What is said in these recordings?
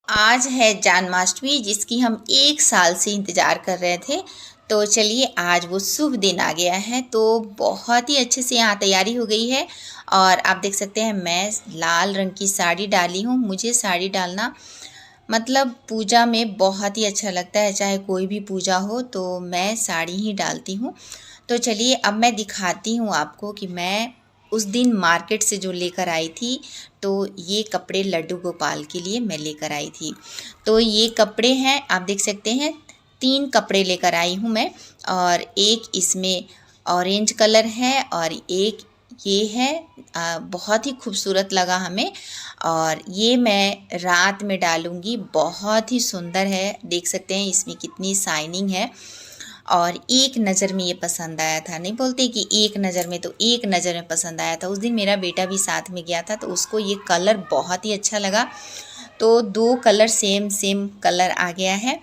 आज है जन्माष्टमी जिसकी हम 1 साल से इंतज़ार कर रहे थे। तो चलिए आज वो शुभ दिन आ गया है, तो बहुत ही अच्छे से यहाँ तैयारी हो गई है। और आप देख सकते हैं मैं लाल रंग की साड़ी डाली हूँ। मुझे साड़ी डालना मतलब पूजा में बहुत ही अच्छा लगता है, चाहे कोई भी पूजा हो तो मैं साड़ी ही डालती हूँ। तो चलिए अब मैं दिखाती हूँ आपको कि मैं उस दिन मार्केट से जो लेकर आई थी। तो ये कपड़े लड्डू गोपाल के लिए मैं लेकर आई थी। तो ये कपड़े हैं, आप देख सकते हैं 3 कपड़े लेकर आई हूँ मैं। और एक इसमें ऑरेंज कलर है और एक ये है। बहुत ही खूबसूरत लगा हमें और ये मैं रात में डालूँगी। बहुत ही सुंदर है, देख सकते हैं इसमें कितनी शाइनिंग है। और एक नज़र में ये पसंद आया था, नहीं बोलते कि एक नज़र में, तो एक नज़र में पसंद आया था। उस दिन मेरा बेटा भी साथ में गया था तो उसको ये कलर बहुत ही अच्छा लगा। तो 2 कलर सेम सेम कलर आ गया है।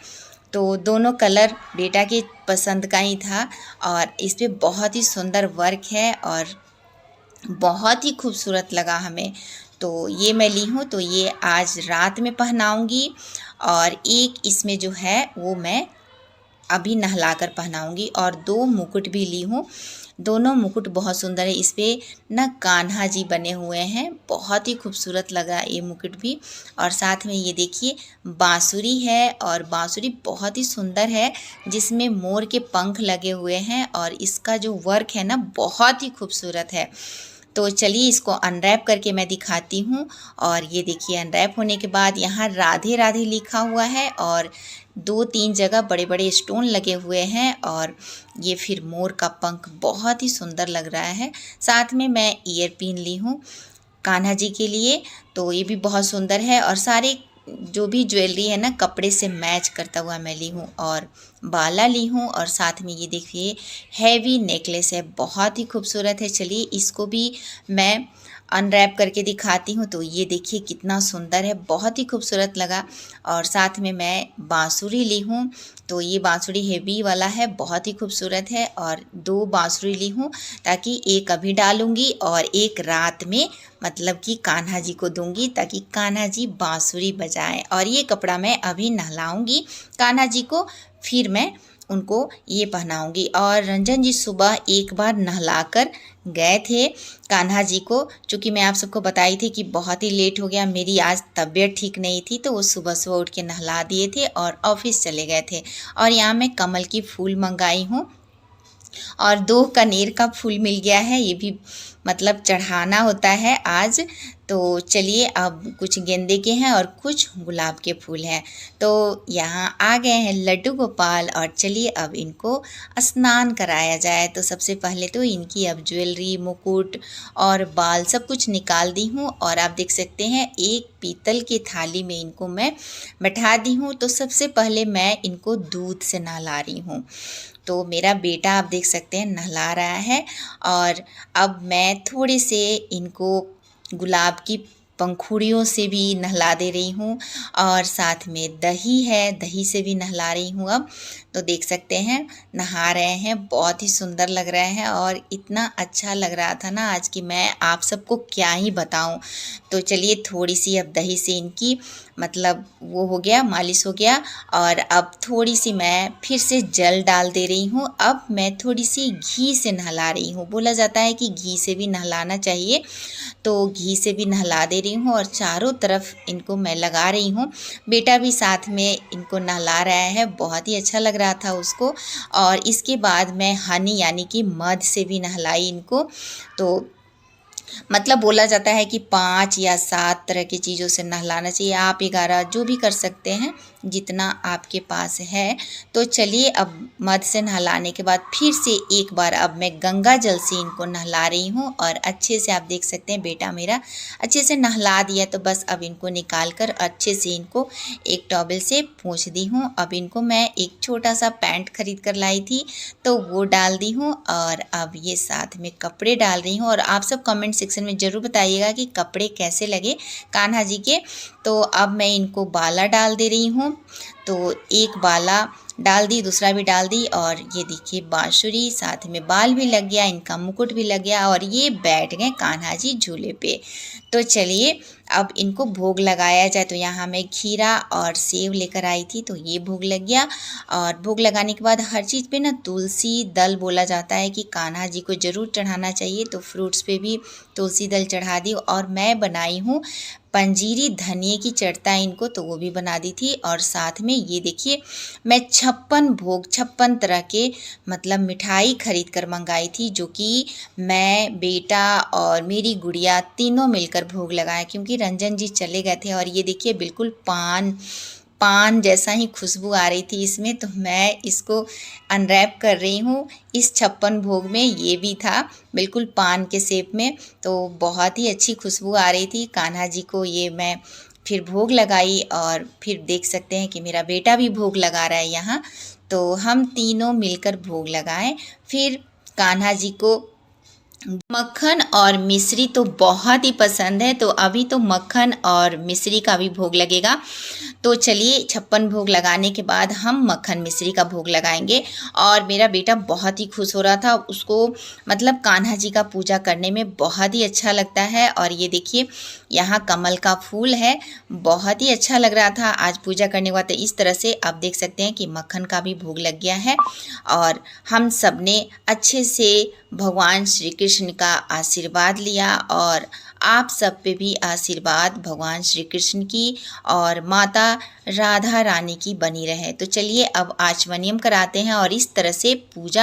तो दोनों कलर बेटा के पसंद का ही था और इस पे बहुत ही सुंदर वर्क है और बहुत ही खूबसूरत लगा हमें। तो ये मैं ली हूँ, तो ये आज रात में पहनाऊँगी। और एक इसमें जो है वो मैं अभी नहलाकर पहनाऊँगी। और 2 मुकुट भी ली हूँ, दोनों मुकुट बहुत सुंदर है। इस पे ना कान्हा जी बने हुए हैं, बहुत ही खूबसूरत लगा ये मुकुट भी। और साथ में ये देखिए बांसुरी है और बांसुरी बहुत ही सुंदर है जिसमें मोर के पंख लगे हुए हैं और इसका जो वर्क है ना बहुत ही खूबसूरत है। तो चलिए इसको अनरैप करके मैं दिखाती हूँ। और ये देखिए अनरैप होने के बाद यहाँ राधे राधे लिखा हुआ है और 2-3 जगह बड़े बड़े स्टोन लगे हुए हैं। और ये फिर मोर का पंख बहुत ही सुंदर लग रहा है। साथ में मैं ईयर पिन ली हूँ कान्हा जी के लिए, तो ये भी बहुत सुंदर है। और सारे जो भी ज्वेलरी है ना कपड़े से मैच करता हुआ मैं ली हूँ। और बाला ली हूँ और साथ में ये देखिए हैवी नेकलेस है, बहुत ही खूबसूरत है। चलिए इसको भी मैं अनरैप करके दिखाती हूँ। तो ये देखिए कितना सुंदर है, बहुत ही खूबसूरत लगा। और साथ में मैं बांसुरी ली हूँ, तो ये बांसुरी हेवी वाला है, बहुत ही खूबसूरत है। और 2 बांसुरी ली हूँ ताकि एक अभी डालूँगी और एक रात में मतलब कि कान्हा जी को दूंगी ताकि कान्हा जी बांसुरी बजाएं। और ये कपड़ा मैं अभी नहलाऊंगी कान्हा जी को, फिर मैं उनको ये पहनाऊंगी। और रंजन जी सुबह एक बार नहलाकर गए थे कान्हा जी को, चूँकि मैं आप सबको बताई थी कि बहुत ही लेट हो गया, मेरी आज तबीयत ठीक नहीं थी, तो वो सुबह सुबह उठ के नहला दिए थे और ऑफिस चले गए थे। और यहाँ मैं कमल की फूल मंगाई हूँ और 2 कनेर का फूल मिल गया है, ये भी मतलब चढ़ाना होता है आज। तो चलिए अब कुछ गेंदे के हैं और कुछ गुलाब के फूल हैं। तो यहाँ आ गए हैं लड्डू गोपाल और चलिए अब इनको स्नान कराया जाए। तो सबसे पहले तो इनकी अब ज्वेलरी मुकुट और बाल सब कुछ निकाल दी हूँ। और आप देख सकते हैं एक पीतल की थाली में इनको मैं बैठा दी हूँ। तो सबसे पहले मैं इनको दूध से नहला रही हूँ। तो मेरा बेटा आप देख सकते हैं नहला रहा है। और अब मैं थोड़े से इनको गुलाब की पंखुड़ियों से भी नहला दे रही हूँ। और साथ में दही है, दही से भी नहला रही हूँ अब। तो देख सकते हैं नहा रहे हैं, बहुत ही सुंदर लग रहे हैं और इतना अच्छा लग रहा था ना आज कि मैं आप सबको क्या ही बताऊँ। तो चलिए थोड़ी सी अब दही से इनकी मतलब वो हो गया, मालिश हो गया। और अब थोड़ी सी मैं फिर से जल डाल दे रही हूँ। अब मैं थोड़ी सी घी से नहला रही हूँ, बोला जाता है कि घी से भी नहलाना चाहिए, तो घी से भी नहला दे रही हूँ। और चारों तरफ इनको मैं लगा रही हूँ। बेटा भी साथ में इनको नहला रहा है, बहुत ही अच्छा लग रहा था उसको। और इसके बाद मैं हनी यानी कि मध से भी नहलाई इनको। तो मतलब बोला जाता है कि 5 या 7 तरह की चीज़ों से नहलाना चाहिए, आप 11 जो भी कर सकते हैं जितना आपके पास है। तो चलिए अब मध से नहलाने के बाद फिर से एक बार अब मैं गंगा जल से इनको नहला रही हूँ। और अच्छे से आप देख सकते हैं बेटा मेरा अच्छे से नहला दिया। तो बस अब इनको निकाल कर अच्छे से इनको एक टॉवल से पोंछ दी हूँ। अब इनको मैं एक छोटा सा पैंट खरीद कर लाई थी तो वो डाल दी हूँ। और अब ये साथ में कपड़े डाल रही हूँ। और आप सब कमेंट सेक्शन में ज़रूर बताइएगा कि कपड़े कैसे लगे कान्हा जी के। तो अब मैं इनको बाला डाल दे रही हूँ। तो एक बाला डाल दी, दूसरा भी डाल दी। और ये देखिए बांसुरी, साथ में बाल भी लग गया, इनका मुकुट भी लग गया और ये बैठ गए कान्हा जी झूले पे। तो चलिए अब इनको भोग लगाया जाए। तो यहाँ मैं खीरा और सेव लेकर आई थी, तो ये भोग लग गया। और भोग लगाने के बाद हर चीज़ पे ना तुलसी दल बोला जाता है कि कान्हा जी को ज़रूर चढ़ाना चाहिए, तो फ्रूट्स पे भी तुलसी दल चढ़ा दी। और मैं बनाई हूँ पंजीरी धनिए की चढ़ता है इनको, तो वो भी बना दी थी। और साथ में ये देखिए मैं 56 भोग 56 तरह के मतलब मिठाई खरीद कर मंगाई थी, जो कि मैं, बेटा और मेरी गुड़िया तीनों मिलकर भोग लगाए, क्योंकि रंजन जी चले गए थे। और ये देखिए बिल्कुल पान पान जैसा ही खुशबू आ रही थी इसमें, तो मैं इसको अनरैप कर रही हूँ। इस 56 भोग में ये भी था बिल्कुल पान के शेप में, तो बहुत ही अच्छी खुशबू आ रही थी। कान्हा जी को ये मैं फिर भोग लगाई, और फिर देख सकते हैं कि मेरा बेटा भी भोग लगा रहा है यहाँ। तो हम तीनों मिलकर भोग लगाएं। फिर कान्हा जी को मक्खन और मिश्री तो बहुत ही पसंद है, तो अभी तो मक्खन और मिश्री का भी भोग लगेगा। तो चलिए 56 भोग लगाने के बाद हम मक्खन मिश्री का भोग लगाएंगे। और मेरा बेटा बहुत ही खुश हो रहा था, उसको मतलब कान्हा जी का पूजा करने में बहुत ही अच्छा लगता है। और ये देखिए यहाँ कमल का फूल है, बहुत ही अच्छा लग रहा था आज पूजा करने के बाद। तो इस तरह से आप देख सकते हैं कि मक्खन का भी भोग लग गया है। और हम सब ने अच्छे से भगवान श्री कृष्ण का आशीर्वाद लिया, और आप सब पे भी आशीर्वाद भगवान श्री कृष्ण की और माता राधा रानी की बनी रहे। तो चलिए अब आचमनियम कराते हैं, और इस तरह से पूजा